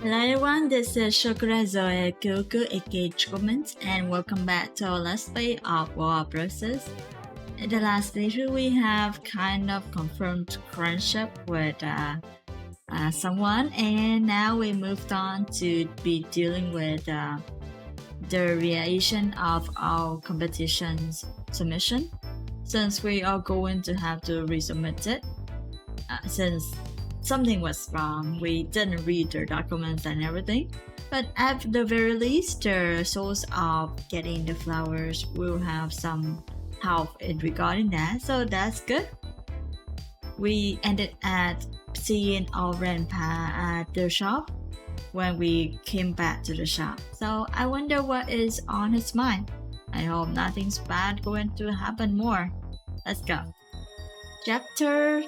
Hello everyone, this is Shokora Zouheikyoku aka chocomint, and welcome back to our Let's Play of War Process. In the last playthrough, we have kind of confirmed friendship with someone, and now we moved on to be dealing with the reaction of our competition's submission, since we are going to have to resubmit it, since something was wrong. We didn't read their documents and everything. But at the very least, the source of getting the flowers will have some help in regarding that, so that's good. We ended at seeing our grandpa at the shop when we came back to the shop. So I wonder what is on his mind. I hope nothing's bad going to happen more. Let's go. Chapter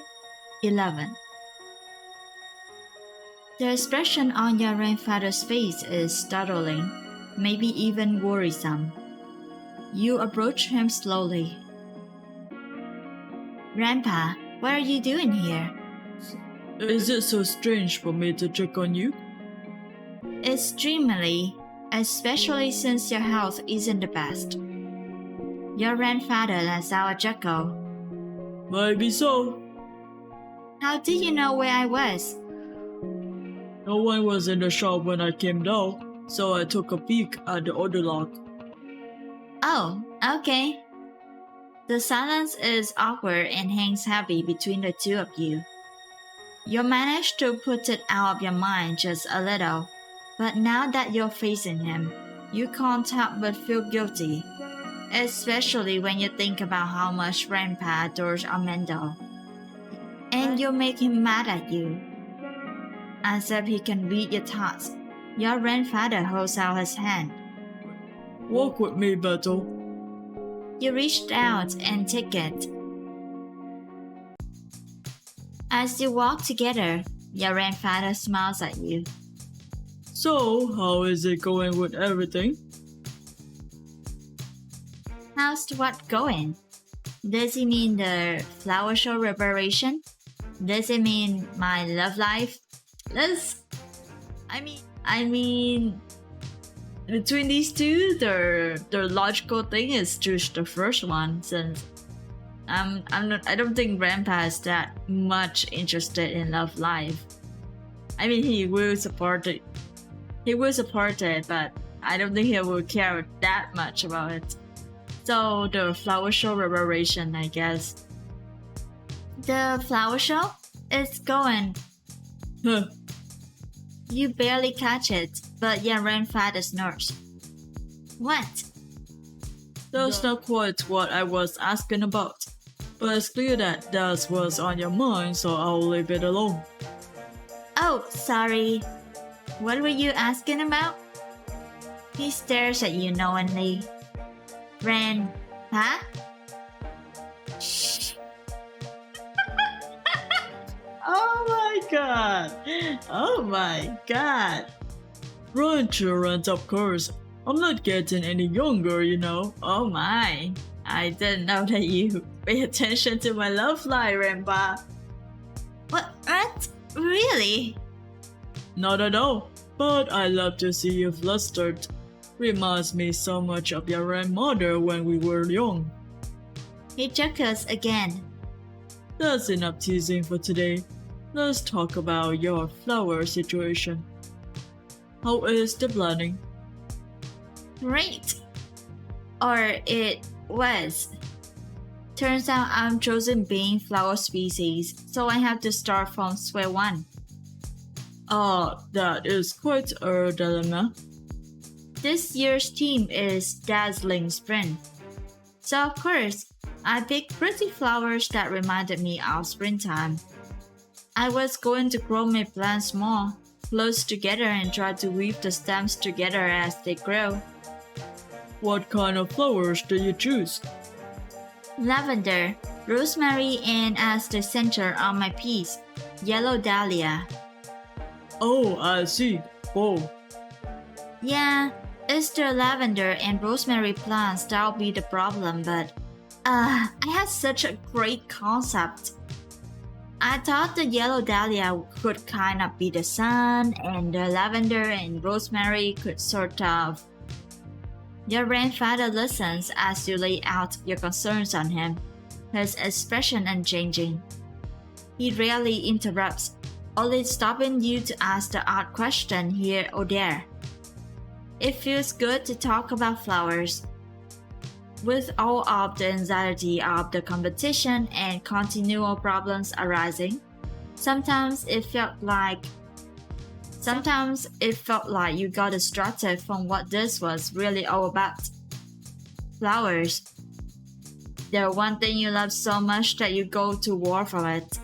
11. The expression on your grandfather's face is startling, maybe even worrisome. You approach him slowly. Grandpa, what are you doing here? Is it so strange for me to check on you? Extremely, especially since your health isn't the best. Your grandfather lets out a chuckle. Maybe so. How did you know where I was? No one was in the shop when I came down, so I took a peek at the other lock. Oh, okay. The silence is awkward and hangs heavy between the two of you. You manage to put it out of your mind just a little, but now that you're facing him, you can't help but feel guilty, especially when you think about how much Grandpa adores Armando. And you make him mad at you. As if he can read your thoughts, your grandfather holds out his hand. Walk with me, Beto. You reached out and take it. As you walk together, your grandfather smiles at you. So, how is it going with everything? How's what going? Does he mean the flower show preparation? Does it mean my love life? I mean, between these two, the logical thing is choose the first one, since I don't think Grandpa is that much interested in love life. I mean, he will support it, but I don't think he will care that much about it. So the flower show preparation, I guess. The flower show? It's going. Huh. You barely catch it, but your grandfather snorts. What? That's not quite what I was asking about. But it's clear that what's on your mind, so I'll leave it alone. Oh, sorry. What were you asking about? He stares at you knowingly. Huh? Shh. Oh my god! Oh my god! Run, children, of course. I'm not getting any younger, you know. Oh my. I didn't know that you pay attention to my love life, Grandpa. What? Really? Not at all. But I love to see you flustered. Reminds me so much of your grandmother when we were young. He chuckles again. That's enough teasing for today. Let's talk about your flower situation. How is the planning? Great. Or it was. Turns out I'm chosen being flower species, so I have to start from square one. That is quite a dilemma. This year's theme is Dazzling Spring. So of course, I picked pretty flowers that reminded me of springtime. I was going to grow my plants more, close together, and try to weave the stems together as they grow. What kind of flowers do you choose? Lavender, rosemary, and as the center on my piece, yellow dahlia. Oh, I see. Oh. Yeah, it's the lavender and rosemary plants that'll be the problem, but I had such a great concept. I thought the yellow dahlia could kind of be the sun, and the lavender and rosemary could sort of. Your grandfather listens as you lay out your concerns on him, his expression unchanging. He rarely interrupts, only stopping you to ask the odd question here or there. It feels good to talk about flowers. With all of the anxiety of the competition and continual problems arising, sometimes it felt like you got distracted from what this was really all about. Flowers. They're one thing you love so much that you go to war for it.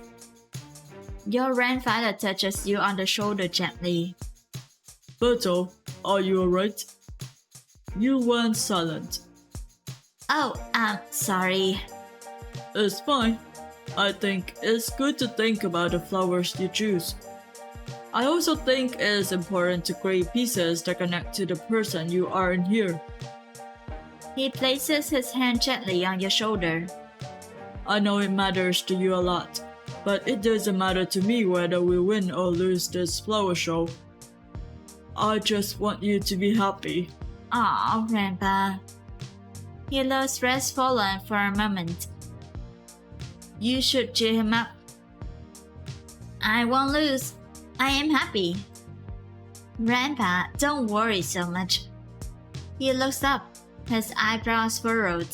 Your grandfather touches you on the shoulder gently. Berto, are you alright? You went silent. Oh, sorry. It's fine. I think it's good to think about the flowers you choose. I also think it's important to create pieces that connect to the person you are in here. He places his hand gently on your shoulder. I know it matters to you a lot, but it doesn't matter to me whether we win or lose this flower show. I just want you to be happy. Aw, Grandpa. He looks crestfallen for a moment. You should cheer him up. I won't lose. I am happy. Grandpa, don't worry so much. He looks up, his eyebrows furrowed.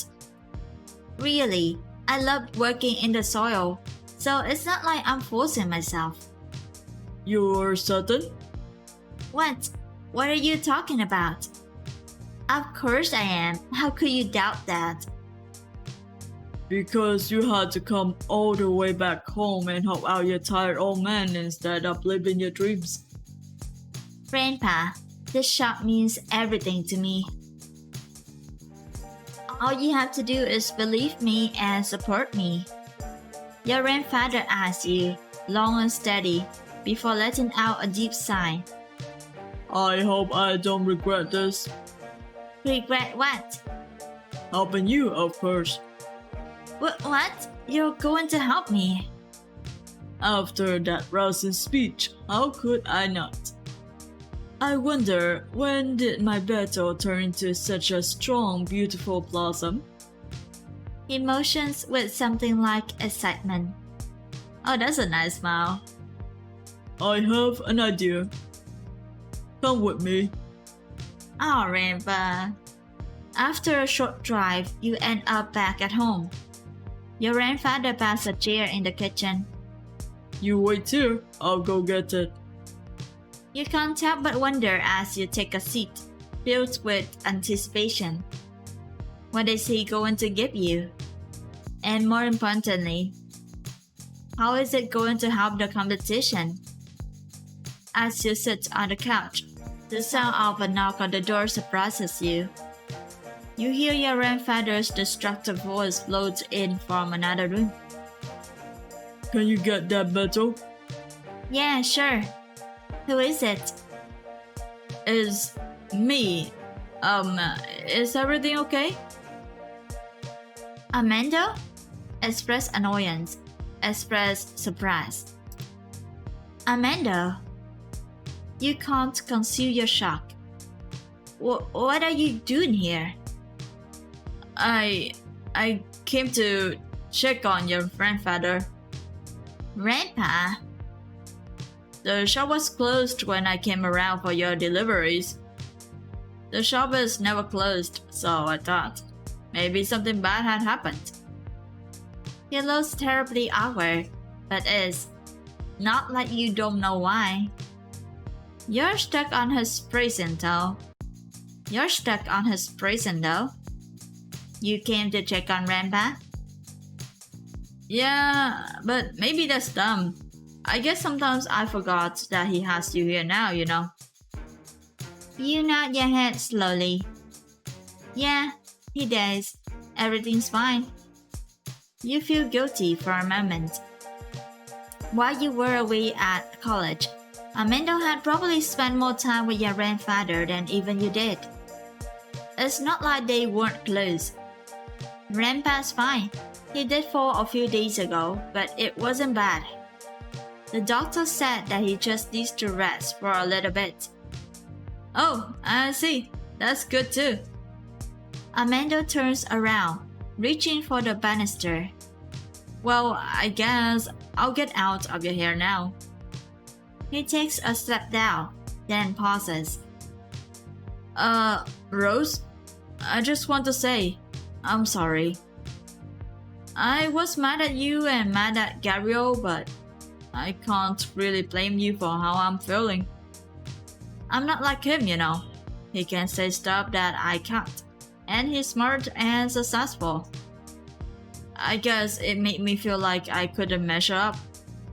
Really, I love working in the soil, so it's not like I'm forcing myself. You're certain? What? What are you talking about? Of course I am. How could you doubt that? Because you had to come all the way back home and help out your tired old man instead of living your dreams. Grandpa, this shop means everything to me. All you have to do is believe me and support me. Your grandfather asks you, long and steady, before letting out a deep sigh. I hope I don't regret this. Regret what? Helping you, of course. What? You're going to help me? After that rousing speech, how could I not? I wonder, when did my battle turn into such a strong, beautiful blossom? He motions with something like excitement. Oh, that's a nice smile. I have an idea. Come with me. Oh, Grandpa. After a short drive, you end up back at home. Your grandfather passes a chair in the kitchen. You wait here, I'll go get it. You can't help but wonder as you take a seat, filled with anticipation. What is he going to give you? And more importantly, how is it going to help the competition? As you sit on the couch, the sound of a knock on the door surprises you. You hear your grandfather's destructive voice float in from another room. Can you get that battle? Yeah, sure. Who is it? It's me. Is everything okay? Amanda? Express annoyance. Express surprise. Amanda? You can't conceal your shock. What are you doing here? I came to check on your grandfather. Grandpa? The shop was closed when I came around for your deliveries. The shop is never closed, so I thought maybe something bad had happened. He looks terribly awkward, but is. Not like you don't know why. You're stuck on his present though. You came to check on Grandpa? Yeah, but maybe that's dumb. I guess sometimes I forgot that he has you here now, you know. You nod your head slowly. Yeah, he does. Everything's fine. You feel guilty for a moment. While you were away at college, Amanda had probably spent more time with your grandfather than even you did. It's not like they weren't close. Grandpa's fine. He did fall a few days ago, but it wasn't bad. The doctor said that he just needs to rest for a little bit. Oh, I see. That's good too. Amanda turns around, reaching for the banister. Well, I guess I'll get out of your hair now. He takes a step down, then pauses. Rose? I just want to say, I'm sorry. I was mad at you and mad at Gabriel, but I can't really blame you for how I'm feeling. I'm not like him, you know. He can say stuff that I can't, and he's smart and successful. I guess it made me feel like I couldn't measure up,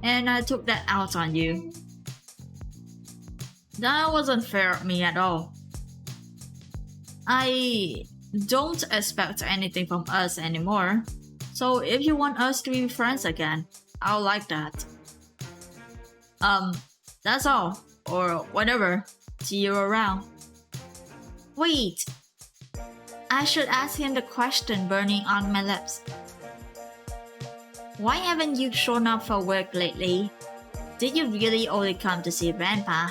and I took that out on you. That wasn't fair of me at all. I don't expect anything from us anymore, so if you want us to be friends again, I'll like that. That's all, or whatever. See you around. Wait! I should ask him the question burning on my lips. Why haven't you shown up for work lately? Did you really only come to see Grandpa?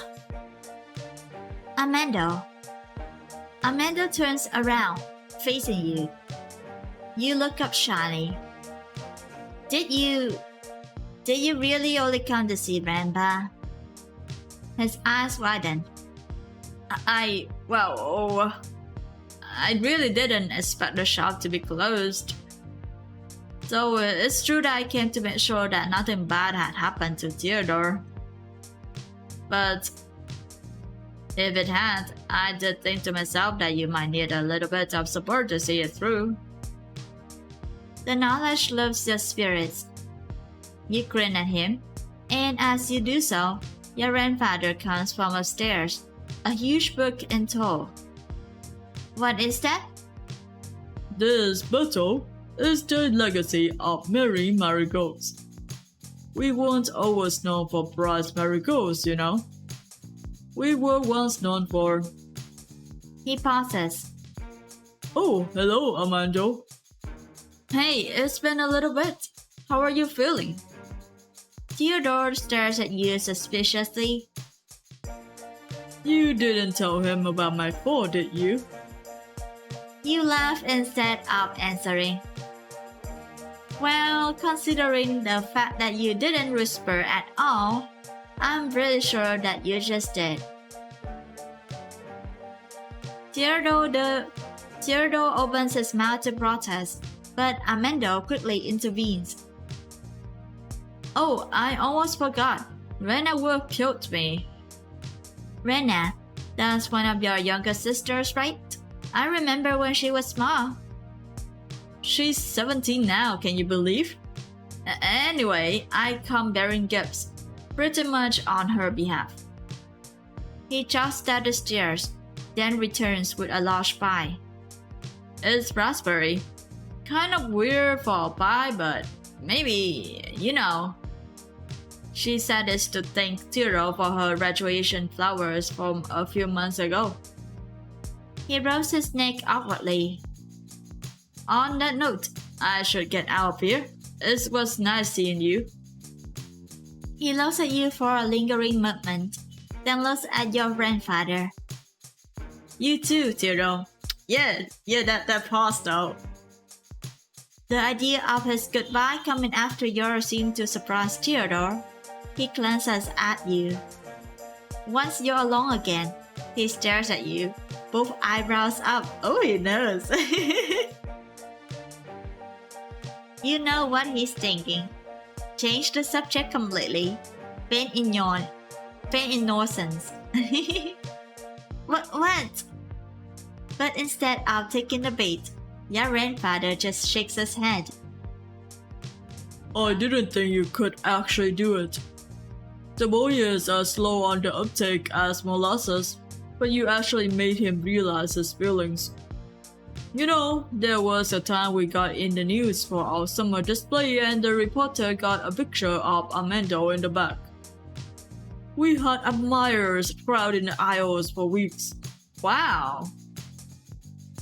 Amanda. Amanda turns around, facing you. You look up shyly. Did you really only come to see Grandpa? His eyes widen. I really didn't expect the shop to be closed. So it's true that I came to make sure that nothing bad had happened to Theodore. But if it had, I did think to myself that you might need a little bit of support to see it through. The knowledge lifts your spirits. You grin at him, and as you do so, your grandfather comes from upstairs, a huge book in tow. What is that? This bottle is the legacy of Mary Marigolds. We weren't always known for bright marigolds, you know. We were once known for... He pauses. Oh, hello, Amanda. Hey, it's been a little bit. How are you feeling? Theodore stares at you suspiciously. You didn't tell him about my fall, did you? You laugh instead of answering. Well, considering the fact that you didn't whisper at all, I'm pretty sure that you just did. Theodore opens his mouth to protest, but Amanda quickly intervenes. Oh, I almost forgot. Rena work killed me. Rena, that's one of your younger sisters, right? I remember when she was small. She's 17 now, can you believe? Anyway, I come bearing gifts, pretty much on her behalf. He jogs down the stairs, then returns with a large pie. It's raspberry. Kind of weird for a pie, but maybe, you know. She said it's to thank Tiro for her graduation flowers from a few months ago. He rubs his neck awkwardly. On that note, I should get out of here. It was nice seeing you. He looks at you for a lingering moment, then looks at your grandfather. You too, Tiro. Yeah, that pause though. The idea of his goodbye coming after yours seemed to surprise Theodore. He glances at you. Once you're alone again, he stares at you, both eyebrows up. Oh, he knows. You know what he's thinking. Change the subject completely. Feign innocence. What? But instead of taking the bait, your grandfather just shakes his head. I didn't think you could actually do it. The boy is as slow on the uptake as molasses, but you actually made him realize his feelings. You know, there was a time we got in the news for our summer display and the reporter got a picture of Amanda in the back. We had admirers crowding the aisles for weeks. Wow!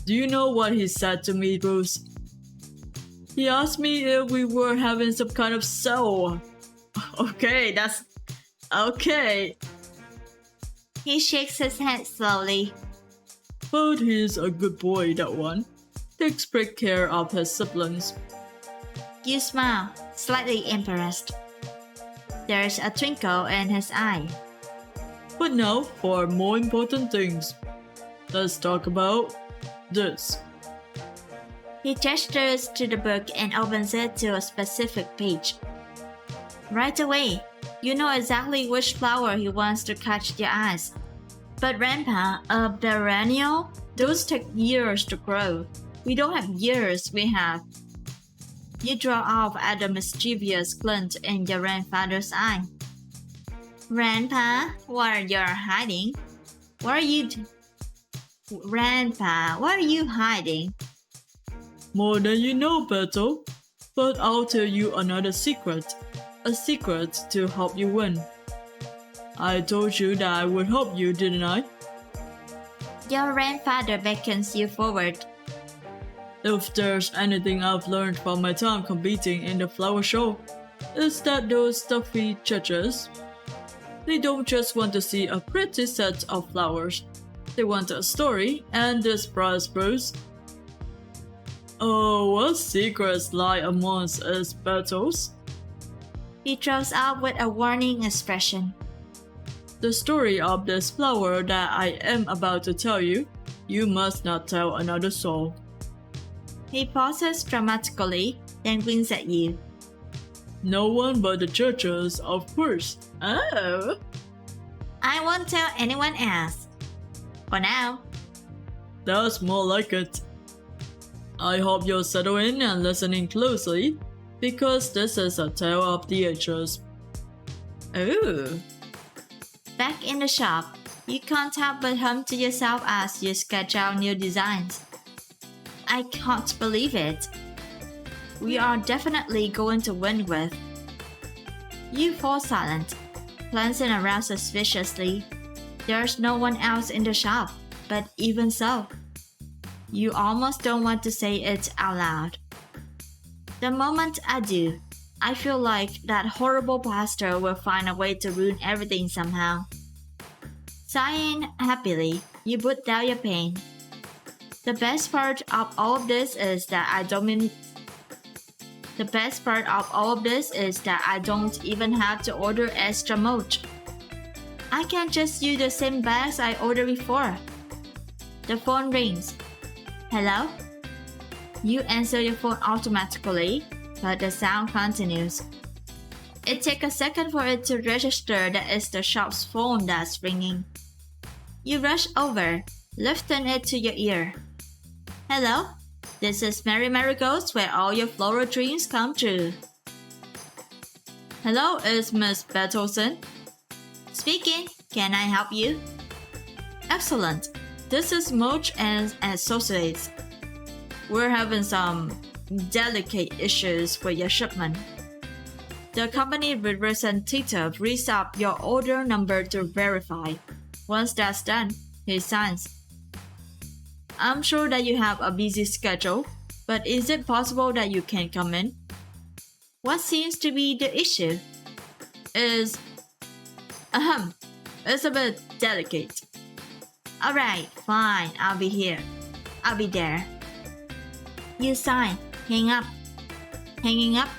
Do you know what he said to me, Bruce? He asked me if we were having some kind of sale. Okay, Okay, He shakes his head slowly. but he's a good boy, that one. Takes great care of his siblings. You smile, slightly embarrassed. There's a twinkle in his eye. But now for more important things. Let's talk about this. He gestures to the book and opens it to a specific page. Right away, you know exactly which flower he wants to catch your eyes. But Grandpa, a perennial? Those take years to grow. We don't have years, we have. You draw off at the mischievous glint in your grandfather's eye. Grandpa, what are you hiding? What are you... Grandpa, what are you hiding? More than you know, Beto. But I'll tell you another secret. A secret to help you win. I told you that I would help you, didn't I? Your grandfather beckons you forward. If there's anything I've learned from my time competing in the flower show, it's that those stuffy judges, they don't just want to see a pretty set of flowers. They want a story, and this prize proves. Oh, what secrets lie amongst its petals? He throws up with a warning expression. The story of this flower that I am about to tell you, you must not tell another soul. He pauses dramatically, then winks at you. No one but the judges, of course. Oh. I won't tell anyone else. For now. That's more like it. I hope you're settling and listening closely, because this is a tale of the ages. Ooh. Back in the shop, you can't help but hum to yourself as you sketch out new designs. I can't believe it. We are definitely going to win with. You fall silent, glancing around suspiciously. There's no one else in the shop, but even so, you almost don't want to say it out loud. The moment I do, I feel like that horrible pastor will find a way to ruin everything somehow. Sighing happily, you put down your pen. The best part of all of this is that I don't even have to order extra mulch. I can just use the same bags I ordered before. The phone rings. Hello? You answer your phone automatically, but the sound continues. It takes a second for it to register that it's the shop's phone that's ringing. You rush over, lifting it to your ear. Hello? This is Merry Marigolds, where all your floral dreams come true. Hello, is Miss Bertelsen? Speaking, can I help you? Excellent. This is Mulch and Associates. We're having some delicate issues with your shipment. The company representative reads up your order number to verify. Once that's done, he signs. I'm sure that you have a busy schedule, but is it possible that you can come in? What seems to be the issue? It's a bit delicate. Alright, fine, I'll be here. I'll be there. You sign, hang up. Hanging up?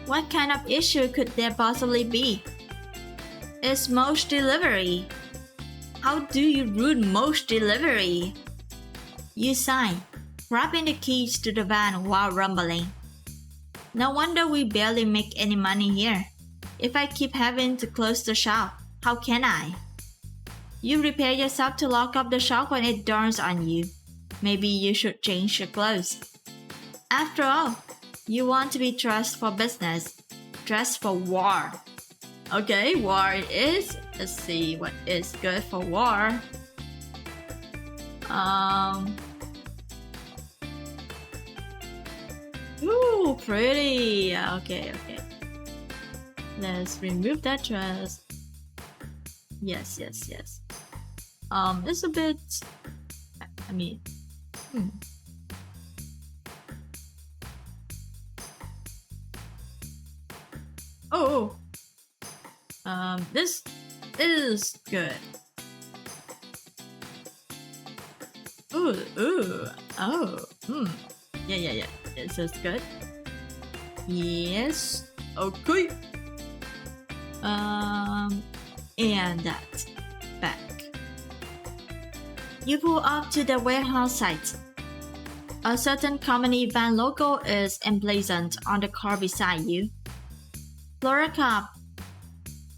What kind of issue could there possibly be? It's mulch delivery. How do you ruin mulch delivery? You sign, wrapping the keys to the van while rumbling. No wonder we barely make any money here. If I keep having to close the shop, how can I? You prepare yourself to lock up the shop when it dawns on you. Maybe you should change your clothes. After all, you want to be dressed for business, dressed for war. Okay, war it is. Let's see what is good for war. Ooh, pretty. Okay. Let's remove that dress. Yes. It's a bit. Oh. This is good. Yeah. This is good. Yes. Okay. And that. Back. You pull up to the warehouse site. A certain company van logo is emblazoned on the car beside you. Flora Cop,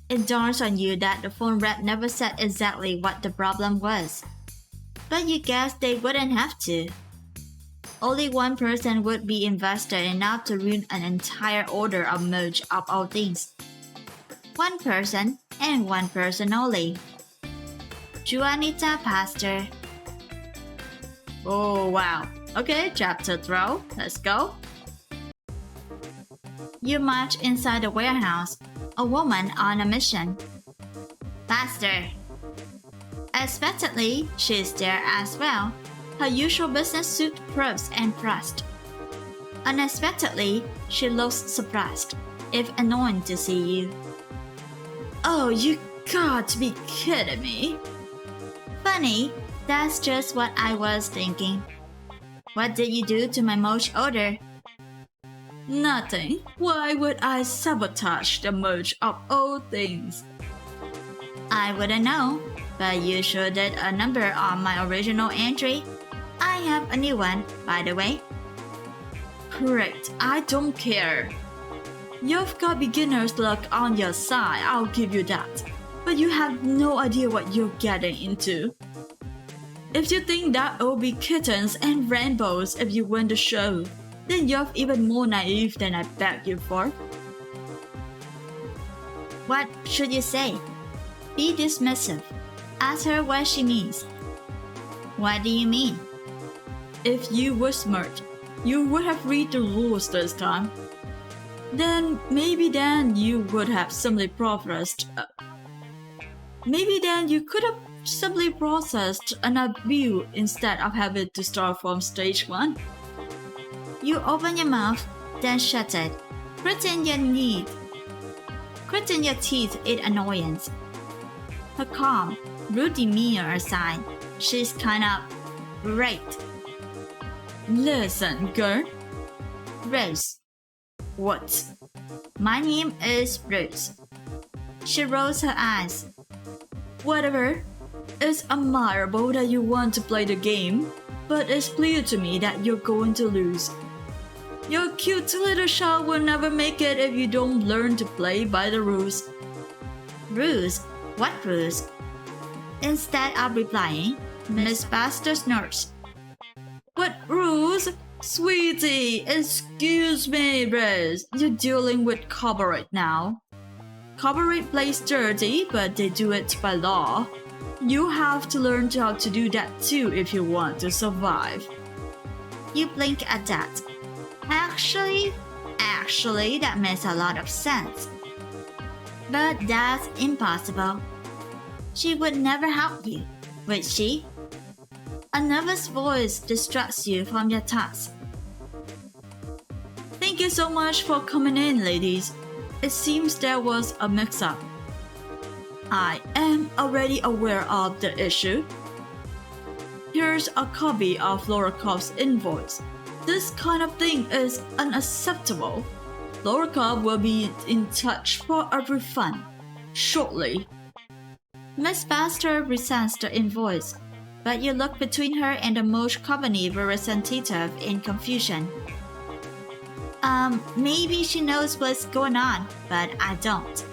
it dawns on you that the phone rep never said exactly what the problem was. But you guess they wouldn't have to. Only one person would be invested enough to ruin an entire order of merch of all things. One person, and one person only. Juanita Pastor. Oh wow. Okay, chapter 12. Let's go. You march inside the warehouse, a woman on a mission. Pastor. Expectantly, she's there as well, her usual business suit pros and pressed. Unexpectedly, she looks surprised, if annoyed to see you. Oh, you got to be kidding me. Funny, that's just what I was thinking. What did you do to my merch order? Nothing. Why would I sabotage the merch of all things? I wouldn't know, but you sure did a number on my original entry. I have a new one, by the way. Correct, I don't care. You've got beginner's luck on your side, I'll give you that. But you have no idea what you're getting into. If you think that it'll be kittens and rainbows if you win the show, then you're even more naive than I begged you for. What should you say? Be dismissive. Ask her what she means. What do you mean? If you were smart, you would have read the rules this time. Then you would have simply processed. Maybe then you could have simply processed an view instead of having to start from stage 1. You open your mouth, then shut it. Gritting your teeth in annoyance. Her calm, rude demeanor aside, she's kind of great. Listen, girl. Rose. What? My name is Rose. She rolls her eyes. Whatever. It's admirable that you want to play the game, but it's clear to me that you're going to lose. Your cute little child will never make it if you don't learn to play by the rules. Rules? What rules? Instead of replying, Miss Baxter snorts. What rules? Sweetie, excuse me, Rose. You're dealing with corporate now. Corporate plays dirty, but they do it by law. You have to learn how to do that too if you want to survive. You blink at that. Actually, that makes a lot of sense. But that's impossible. She would never help you, would she? A nervous voice distracts you from your task. Thank you so much for coming in, ladies. It seems there was a mix-up. I am already aware of the issue. Here's a copy of Laura Cobb's invoice. This kind of thing is unacceptable. Laura Cobb will be in touch for a refund shortly. Miss Baxter resents the invoice, but you look between her and the merch company representative in confusion. Maybe she knows what's going on, but I don't.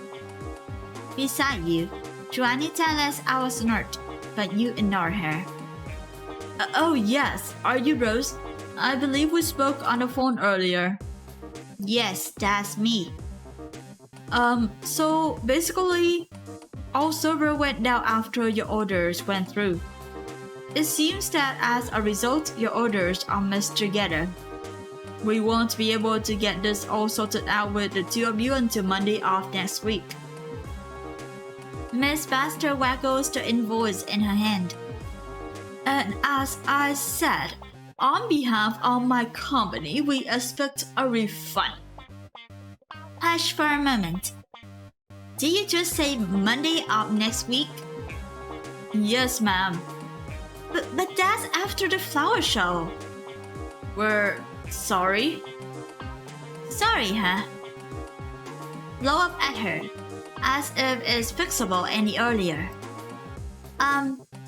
Beside you, Juanita lets out a snort, but you ignore her. Oh yes, are you Rose? I believe we spoke on the phone earlier. Yes, that's me. So basically, our server went down after your orders went through. It seems that as a result, your orders are mixed together. We won't be able to get this all sorted out with the two of you until Monday of next week. Miss Baxter waggles the invoice in her hand. And as I said, on behalf of my company, we expect a refund. Hush for a moment. Did you just say Monday of next week? Yes, ma'am. But that's after the flower show. We're sorry? Sorry, huh? Blow up at her, as if it's fixable any earlier.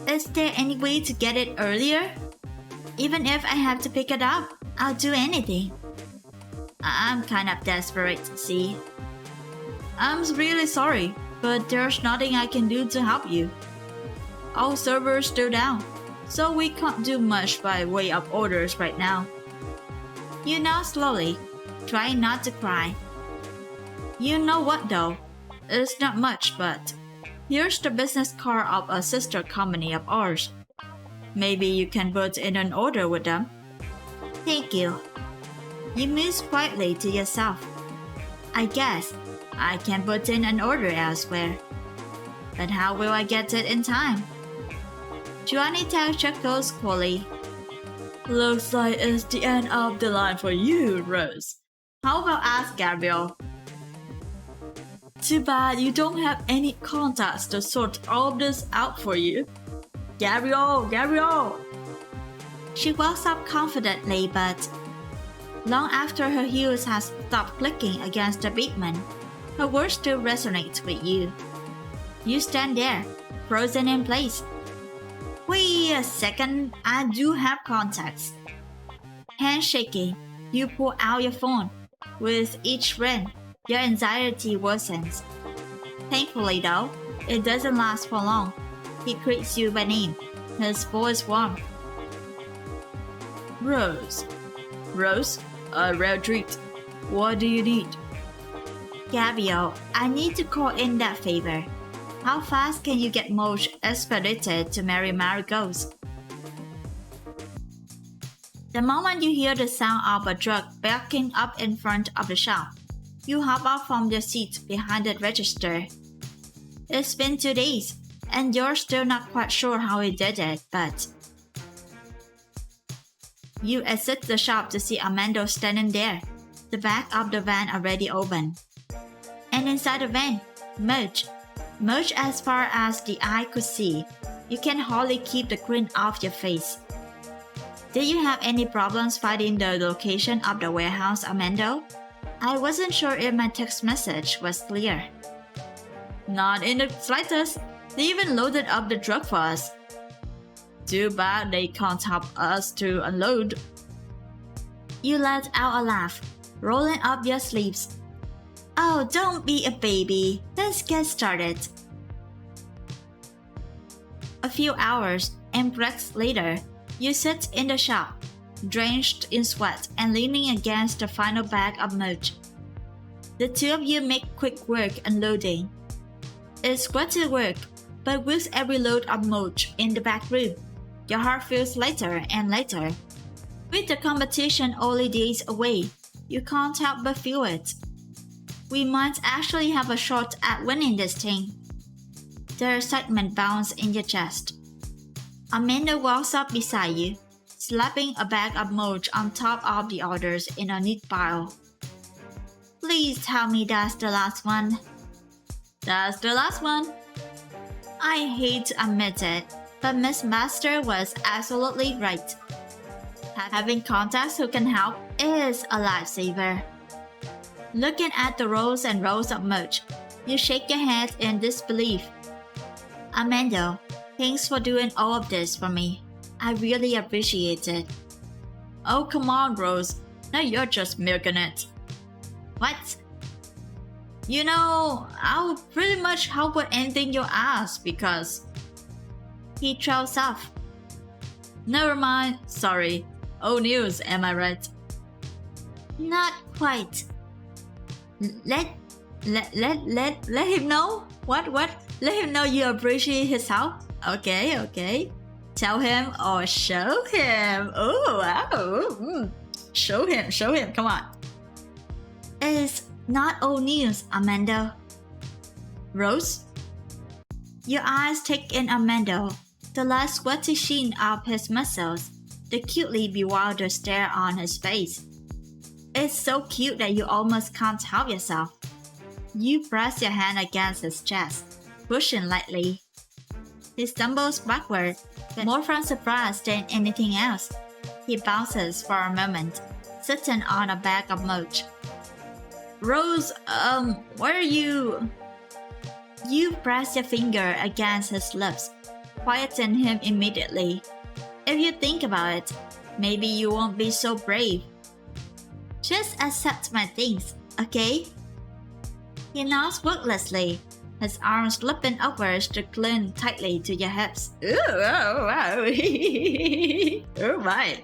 Is there any way to get it earlier? Even if I have to pick it up, I'll do anything. I'm kind of desperate, see? I'm really sorry, but there's nothing I can do to help you. Our server's still down, so we can't do much by way of orders right now. You know, slowly, try not to cry. You know what though? It's not much, but here's the business card of a sister company of ours. Maybe you can put in an order with them. Thank you. You muse quietly to yourself. I guess I can put in an order elsewhere. But how will I get it in time? Johnny tells Chuckles coolly. Looks like it's the end of the line for you, Rose. How about ask Gabriel? Too bad you don't have any contacts to sort all of this out for you. Gabriel! She walks up confidently, but long after her heels have stopped clicking against the pavement, her words still resonate with you. You stand there, frozen in place. Wait a second, I do have contacts. Hands shaking, you pull out your phone. With each ring, your anxiety worsens. Thankfully though, it doesn't last for long. He greets you by name, his voice warm. Rose, a rare treat. What do you need? Gabriel, I need to call in that favor. How fast can you get Moch expedited to Mary Marigolds? The moment you hear the sound of a truck backing up in front of the shop, you hop up from your seat behind the register. It's been 2 days, and you're still not quite sure how he did it, but you exit the shop to see Amanda standing there, the back of the van already open. And inside the van, Moch as far as the eye could see. You can hardly keep the grin off your face. Did you have any problems finding the location of the warehouse, Amanda? I wasn't sure if my text message was clear. Not in the slightest. They even loaded up the truck for us. Too bad they can't help us to unload. You let out a laugh, rolling up your sleeves. Oh, don't be a baby. Let's get started. A few hours and breaks later, you sit in the shop, drenched in sweat and leaning against the final bag of Moch. The two of you make quick work unloading. It's sweaty work, but with every load of Moch in the back room, your heart feels lighter and lighter. With the competition only days away, you can't help but feel it. We might actually have a shot at winning this thing. The excitement bounces in your chest. Amanda walks up beside you, slapping a bag of Moch on top of the others in a neat pile. Please tell me that's the last one. That's the last one. I hate to admit it, but Miss Master was absolutely right. Having contacts who can help is a lifesaver. Looking at the rows and rows of Moch, you shake your head in disbelief. Amanda, thanks for doing all of this for me. I really appreciate it. Oh, come on, Rose. Now you're just milking it. What? You know, I'll pretty much help with anything you ask because... He trails off. Never mind, sorry. Old news, am I right? Not quite. Let him know? What? Let him know you appreciate his help? Okay. Tell him or show him. Oh, wow. Show him, come on. It's not old news, Amanda. Rose? Your eyes take in Amanda, the last sweaty sheen of his muscles, the cutely bewildered stare on his face. It's so cute that you almost can't help yourself. You press your hand against his chest, pushing lightly. He stumbles backward, but more from surprise than anything else. He bounces for a moment, sitting on a bag of mulch. Rose, where are you? You press your finger against his lips, quieting him immediately. If you think about it, maybe you won't be so brave. Just accept my things, okay? He nods wordlessly, his arms slipping upwards to cling tightly to your hips. Ooh, oh, wow. Oh my.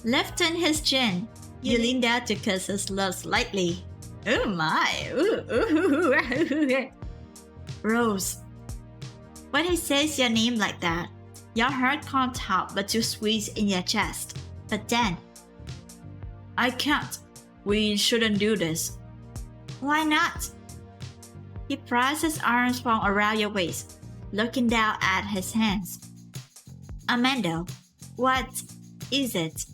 Lifting his chin, you lean down to kiss his lips lightly. Oh my. Ooh. Rose. When he says your name like that, your heart can't help but to squeeze in your chest. But then, I can't. We shouldn't do this. Why not? He pries his arms from around your waist, looking down at his hands. Amanda, what is it?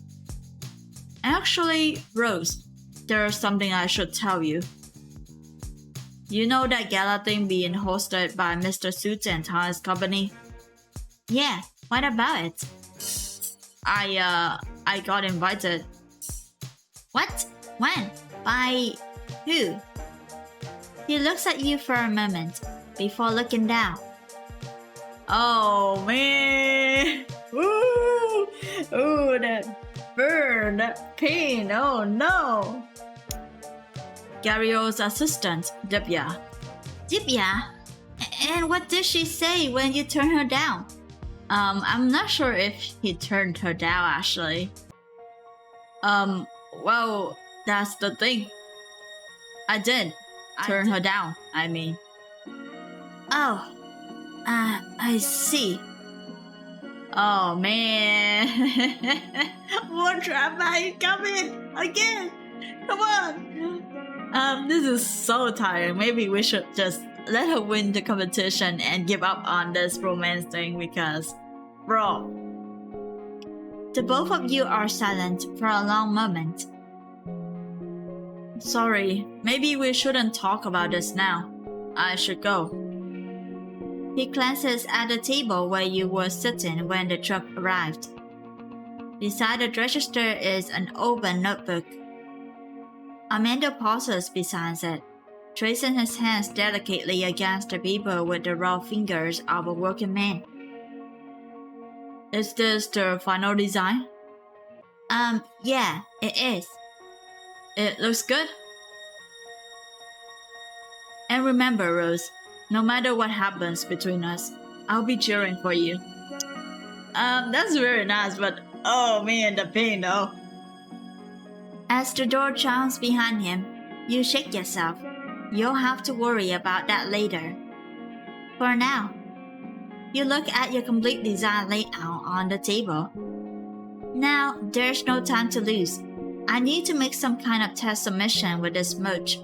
Actually, Rose, there's something I should tell you. You know that gala thing being hosted by Mr. Suits and Ties Company? Yeah, what about it? I got invited. What? When? By who? He looks at you for a moment before looking down. Oh man! Ooh! Ooh, that burn, that pain, oh no! Gario's assistant, Dibya. Dibya? And what did she say when you turned her down? I'm not sure if he turned her down actually. Well, that's the thing. I did turn her down, I mean. Oh, I see. Oh man. More drama is coming again. Come on. This is so tiring. Maybe we should just let her win the competition and give up on this romance thing because, bro. The both of you are silent for a long moment. Sorry, maybe we shouldn't talk about this now. I should go. He glances at the table where you were sitting when the truck arrived. Beside the register is an open notebook. Amanda pauses beside it, tracing his hands delicately against the paper with the raw fingers of a working man. Is this the final design? Yeah, it is. It looks good. And remember, Rose, no matter what happens between us, I'll be cheering for you. That's very nice, but oh man, the pain though. As the door chimes behind him, you shake yourself. You'll have to worry about that later. For now, you look at your complete design layout on the table. Now, there's no time to lose. I need to make some kind of test submission with this merch.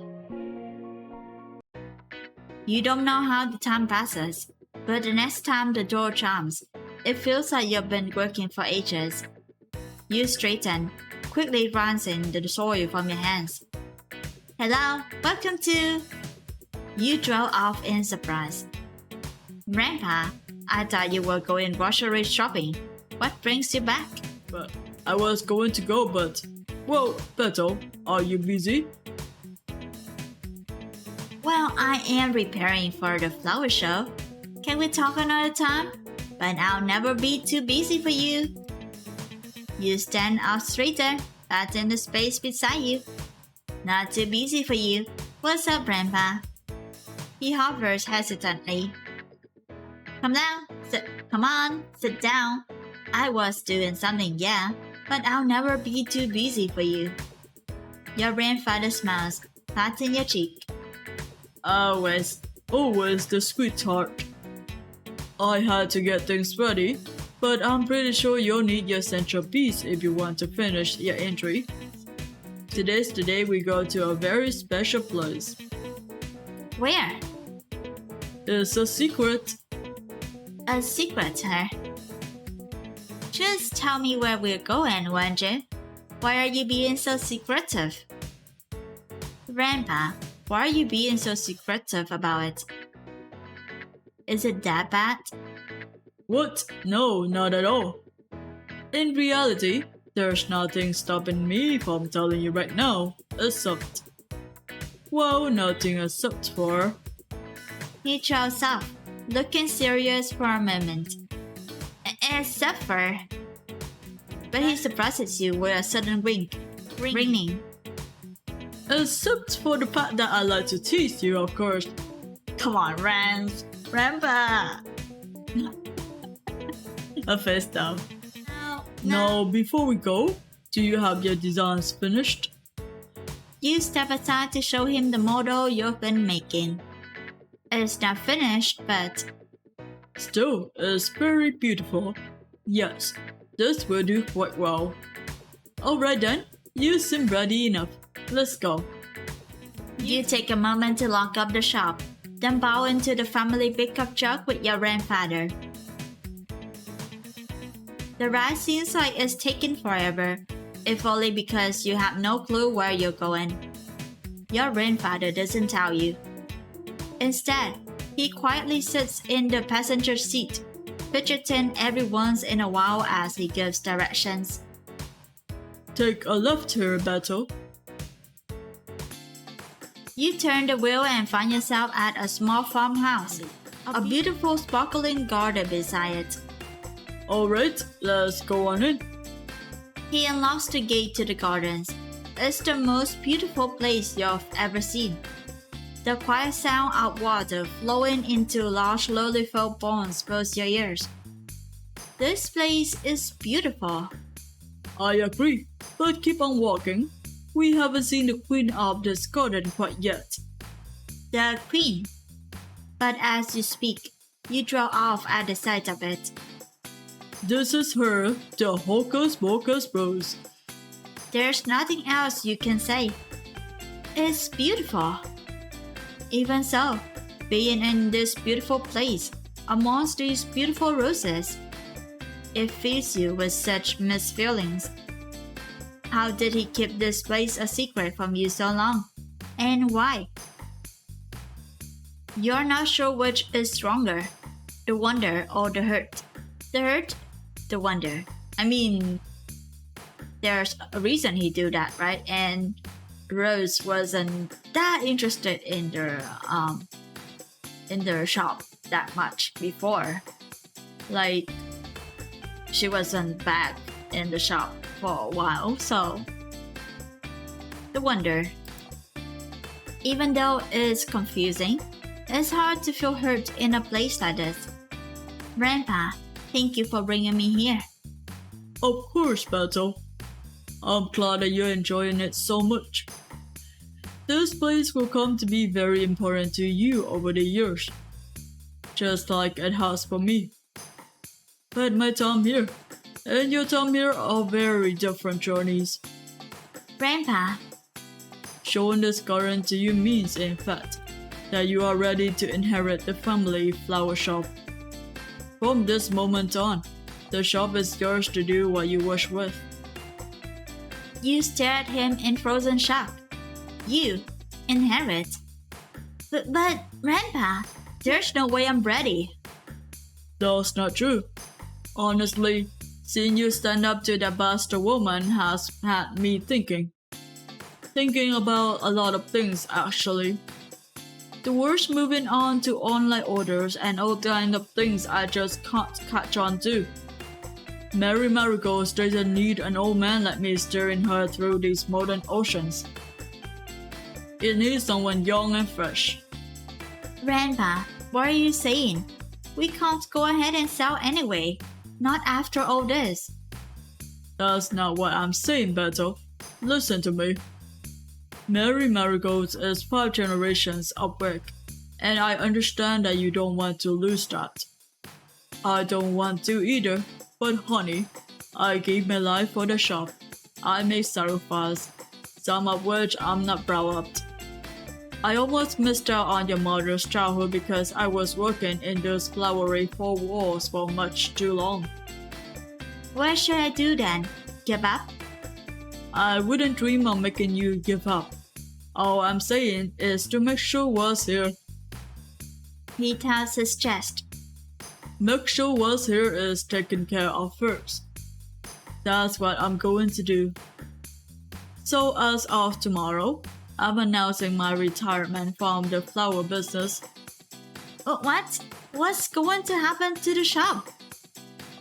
You don't know how the time passes, but the next time the door chimes, it feels like you've been working for ages. You straighten, quickly rinsing the soil from your hands. Hello, welcome to... You drove off in surprise. Grandpa, I thought you were going grocery shopping. What brings you back? But I was going to go, but... Well, Beto, are you busy? Well, I am preparing for the flower show. Can we talk another time? But I'll never be too busy for you. You stand up straighter, patting the space beside you. Not too busy for you. What's up, Grandpa? He hovers hesitantly. Come on, sit down. I was doing something, yeah, but I'll never be too busy for you. Your grandfather smiles, patting your cheek. Always the sweetheart. I had to get things ready, but I'm pretty sure you'll need your central piece if you want to finish your entry. Today's the day we go to a very special place. Where? It's a secret. A secret, huh? Just tell me where we're going, won't you? Why are you being so secretive? Grandpa, Why are you being so secretive about it? Is it that bad? What? No, not at all. In reality, there's nothing stopping me from telling you right now, except. Well, nothing except for. He draws off, looking serious for a moment. Except for. But he surprises you with a sudden wink, ringing. Except for the fact that I like to tease you, of course. Come on, Rampa! A face down. No. Now, before we go, do you have your designs finished? You step aside to show him the model you've been making. It's not finished, but Still, it's very beautiful. Yes, this will do quite well. Alright then, you seem ready enough. Let's go. you take a moment to lock up the shop, then bow into the family pickup truck with your grandfather. The ride seems like it's taking forever, if only because you have no clue where you're going. Your grandfather doesn't tell you. Instead, he quietly sits in the passenger seat, fidgeting every once in a while as he gives directions. Take a left here, Beto. You turn the wheel and find yourself at a small farmhouse, a beautiful sparkling garden beside it. Alright, let's go on in. He unlocks the gate to the gardens. It's the most beautiful place you've ever seen. The quiet sound of water flowing into large lily-filled ponds fills your ears. This place is beautiful. I agree, but keep on walking. We haven't seen the queen of this garden quite yet. The queen. But as you speak, you draw off at the sight of it. This is her, the Hocus Pocus Rose. There's nothing else you can say. It's beautiful. Even so, being in this beautiful place, amongst these beautiful roses, it fills you with such mixed feelings. How did he keep this place a secret from you so long? And why? You're not sure which is stronger, the wonder or the hurt. The hurt, the wonder. I mean, there's a reason he do that, right? And Rose wasn't that interested in their shop that much before. Like, she wasn't back in the shop for a while, so the wonder. Even though it's confusing, it's hard to feel hurt in a place like this. Grandpa, thank you for bringing me here. Of course, Beto. I'm glad that you're enjoying it so much. This place will come to be very important to you over the years, just like it has for me. But my time here and your time here are very different journeys. Grandpa, Showing this garden to you means, in fact, that you are ready to inherit the family flower shop. From this moment on, the shop is yours to do what you wish with. you stare at him in frozen shock. You inherit. But Grandpa, there's no way I'm ready. That's not true. Honestly, seeing you stand up to that bastard woman has had me thinking. Thinking about a lot of things, actually. The world's moving on to online orders and all kind of things I just can't catch on to. Mary Marigolds doesn't need an old man like me steering her through these modern oceans. It needs someone young and fresh. Grandpa, what are you saying? We can't go ahead and sell anyway. Not after all this. That's not what I'm saying, Beto. Listen to me. Mary Marigolds is 5 generations of work, and I understand that you don't want to lose that. I don't want to either, but honey, I gave my life for the shop. I made sacrifices, some of which I'm not proud of. I almost missed out on your mother's childhood because I was working in those flowery 4 walls for much too long. What should I do then? Give up? I wouldn't dream of making you give up. All I'm saying is to make sure what's here. He taps his chest. Make sure what's here is taken care of first. That's what I'm going to do. So as of tomorrow, I'm announcing my retirement from the flower business. What? What's going to happen to the shop?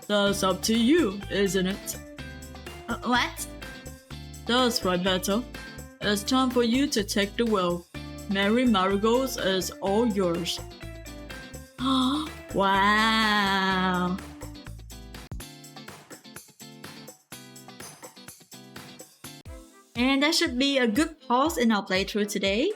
That's up to you, isn't it? What? That's right, Beto. It's time for you to take the wheel. Mary Marigolds is all yours. Wow. And that should be a good pause in our playthrough today.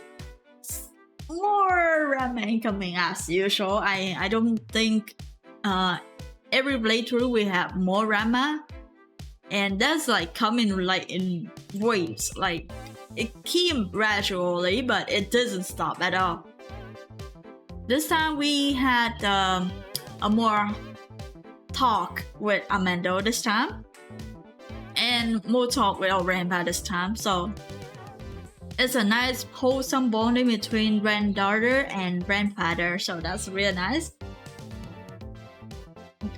More ramen coming as usual. I don't think every playthrough we have more ramen, and that's like coming like in waves. Like it came gradually, but it doesn't stop at all. This time we had a more talk with Amanda this time, and more talk with our grandpa this time. So it's a nice wholesome bonding between granddaughter and grandfather. So that's really nice.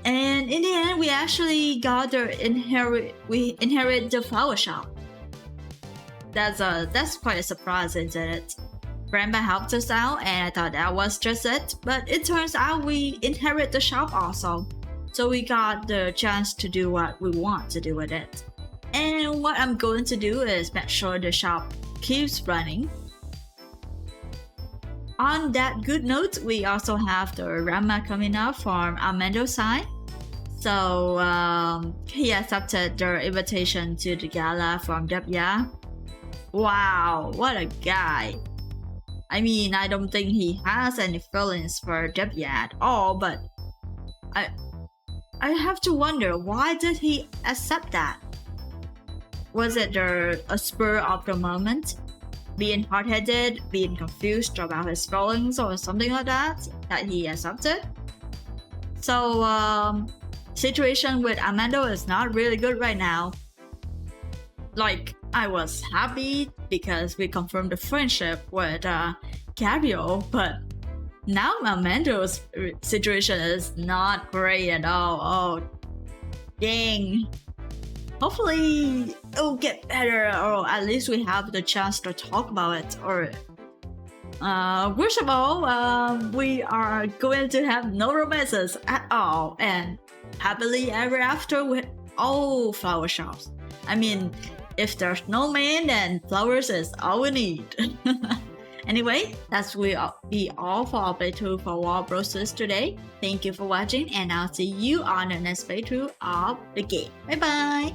And in the end, we actually got we inherit the flower shop. That's quite a surprise, isn't it? Grandpa helped us out, and I thought that was just it. But it turns out we inherit the shop also. So we got the chance to do what we want to do with it. And what I'm going to do is make sure the shop keeps running. On that good note, we also have the Rama coming up from Armando's side. So he accepted the invitation to the gala from Debya. Wow, what a guy. I mean, I don't think he has any feelings for Debya at all, but I have to wonder, why did he accept that? Was it a spur of the moment? Being hard-headed, being confused about his feelings or something like that he accepted? So, situation with Armando is not really good right now. Like, I was happy because we confirmed the friendship with Gabriel, but now Armando's situation is not great at all. Oh, dang. Hopefully it'll get better, or at least we have the chance to talk about it. Or worst of all, we are going to have no romances at all, and happily ever after with all flower shops. I mean, if there's no man, then flowers is all we need. Anyway, that's will be all for our playthrough for War Bros today. Thank you for watching, and I'll see you on the next playthrough of the game. Bye bye!